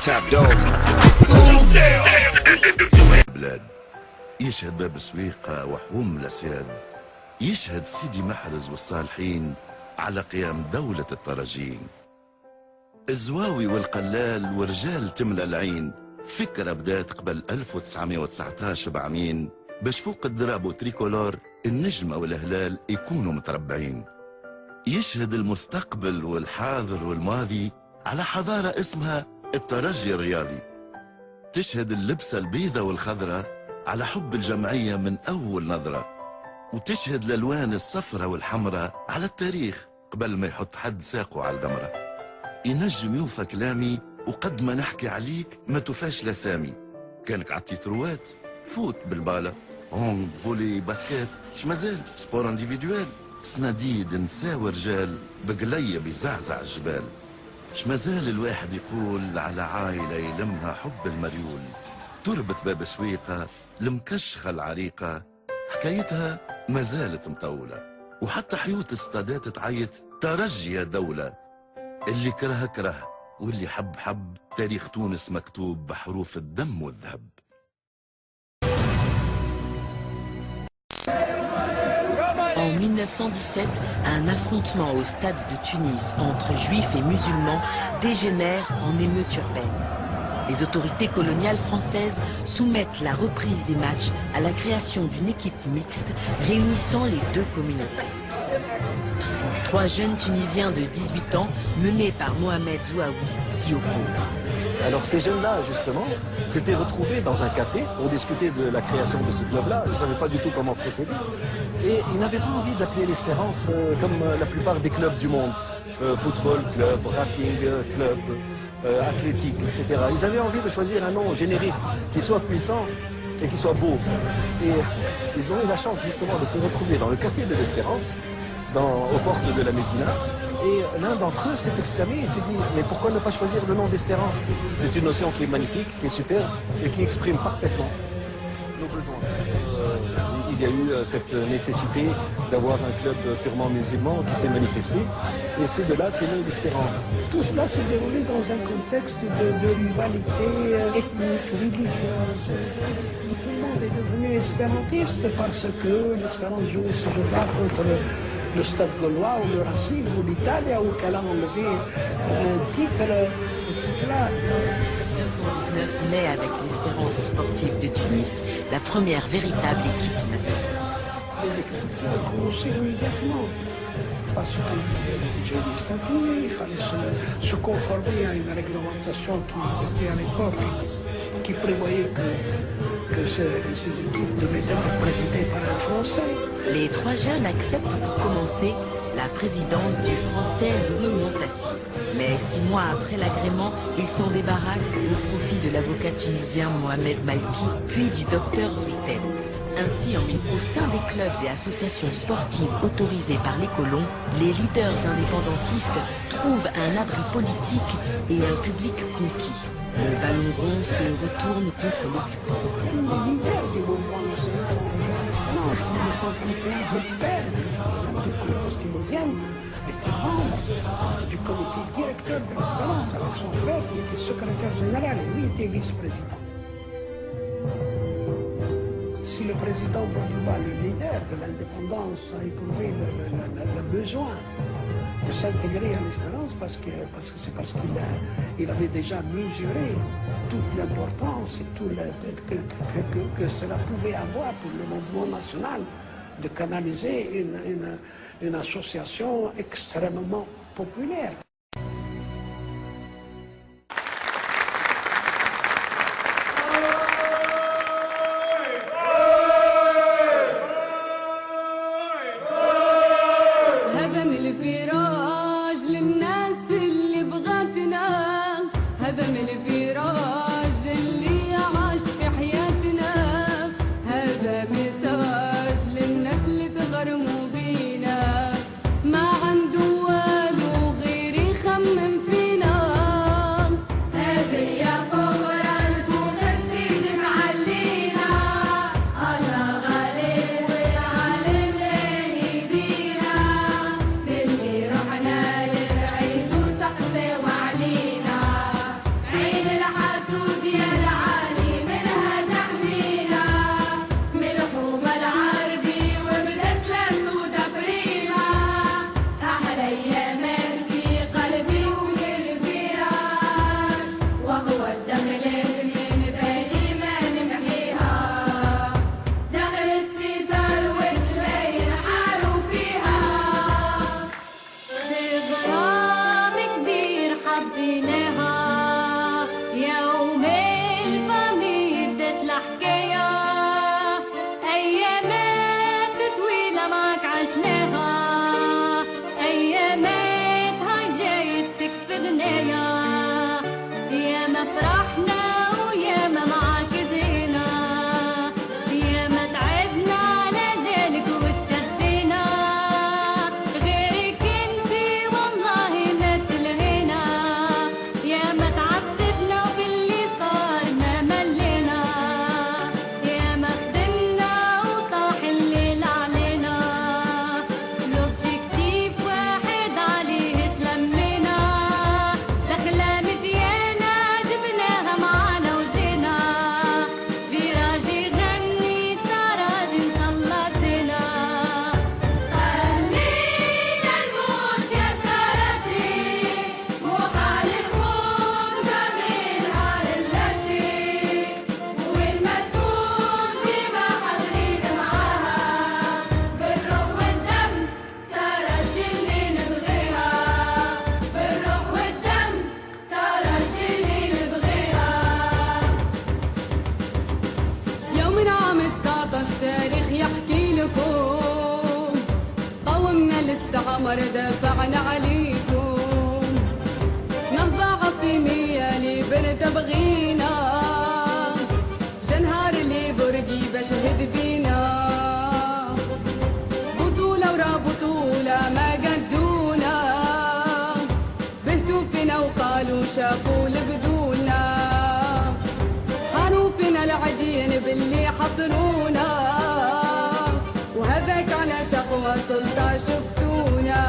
Top dog. بلاد يشهد باب سويقة وحوم الأسياد، يشهد سيدي محرز والصالحين على قيام دولة الطراجين. الزواوي والقلال ورجال تملى العين، فكرة بدات قبل 1919 بعامين باش فوق الدراب وتريكولور النجمة والهلال يكونوا متربعين. يشهد المستقبل والحاضر والماضي على حضارة اسمها الترجي الرياضي. تشهد اللبسة البيضة والخضراء على حب الجمعية من أول نظرة، وتشهد الألوان الصفراء والحمراء على التاريخ قبل ما يحط حد ساقه على القمرة. ينجم يوفى كلامي وقد ما نحكي عليك ما توفاش لسامي. كانك عالتيتروات فوت بالبالة، هونغ، فولي، باسكيت، شمازال سبور انديفيدوال، صناديد نساء ورجال بقلية بيزعزع الجبال. شمازال الواحد يقول على عايلة يلمها حب المريول، تربة باب سويقة المكشخة العريقة، حكايتها ما زالت مطولة. وحتى حيوت الستادات تعيط ترجي يا دولة. اللي كره كره واللي حب حب، تاريخ تونس مكتوب بحروف الدم والذهب. En 1917, un affrontement au stade de Tunis entre juifs et musulmans dégénère en émeute urbaine. Les autorités coloniales françaises soumettent la reprise des matchs à la création d'une équipe mixte réunissant les deux communautés. 3 jeunes Tunisiens de 18 ans, menés par Mohamed Zouaoui, s'y opposent. Alors ces jeunes-là, justement, s'étaient retrouvés dans un café pour discuter de la création de ce club-là. Ils ne savaient pas du tout comment procéder. Et ils n'avaient pas envie d'appeler l'Espérance comme la plupart des clubs du monde. Football club, Racing club, athlétique, etc. Ils avaient envie de choisir un nom générique qui soit puissant et qui soit beau. Et ils ont eu la chance justement de se retrouver dans le café de l'Espérance, aux portes de la Médina. Et l'un d'entre eux s'est exclamé, il s'est dit, mais pourquoi ne pas choisir le nom d'Espérance? C'est une notion qui est magnifique, qui est superbe et qui exprime parfaitement nos besoins. Il y a eu cette nécessité d'avoir un club purement musulman qui s'est manifesté, et c'est de là qu'est née l'Espérance. Tout cela s'est déroulé dans un contexte de rivalité ethnique, religieuse. Tout le monde est devenu espérantiste parce que l'Espérance jouait ce jour-là contre le Stade Gaulois ou le Racing ou l'Italie, ou qu'elle a enlevé un titre là. 1919 naît avec l'Espérance sportive de Tunis, la première véritable équipe nationale. L'équipe a commencé immédiatement parce qu'il fallait rédiger des statuts, il fallait se conformer à une réglementation qui existait à l'époque, qui prévoyait que ces équipes devaient être présidées par un Français. Les 3 jeunes acceptent pour commencer la présidence du Français Louis Montassi. Mais 6 mois après l'agrément, ils s'en débarrassent au profit de l'avocat tunisien Mohamed Malki, puis du docteur Zouiten. Ainsi, au sein des clubs et associations sportives autorisées par les colons, les leaders indépendantistes trouvent un abri politique et un public conquis. Le ballon rond se retourne contre l'occupant. Les leaders du mouvement national ne sont plus le père de l'indépendance tunisienne était membre du comité directeur de l'Espérance avec son frère qui était secrétaire général et lui était vice-président. Si le président Bourguiba, le leader de l'indépendance, a éprouvé le besoin de s'intégrer à l'Espérance parce que il avait déjà mesuré toute l'importance et tout que cela pouvait avoir pour le mouvement national de canaliser une association extrêmement populaire. عين العالم فرحنا ويا ما معاك زينا، يا ما تعبنا لجالك وتشدينا، غيرك انتي والله ما تلهينا، يا ما تعذبنا وباللي صار ما ملينا، يا ما خدمنا وطاح الليل علينا، لوبجيكتيف واحد عليه تلمينا، دخلة مزيانة جبناها معانا وجينا، فيراجي غني تراجي نخلصينا، خلينا نموت يا كراسي، مو حال الخوف جميل حال اللاشي، وين ما تكون ديما حاضرين معاها، بالروح والدم كراسي اللي نبغيها، بالروح والدم كراسي اللي نبغيها. يوم عام 19 تاريخ يحكي لكم، قومنا الاستعمار دافعنا عليكم، نهضة عصيمية اللي برد بغينا، جنهار اللي برقي بشهد بينا، بطولة ورا بطولة ما قدونا، بهتوا فينا وقالوا شافوا لبدونا، خانوا فينا العجين باللي حصرونا، وهذاك على شقوى سلطة شفتونا.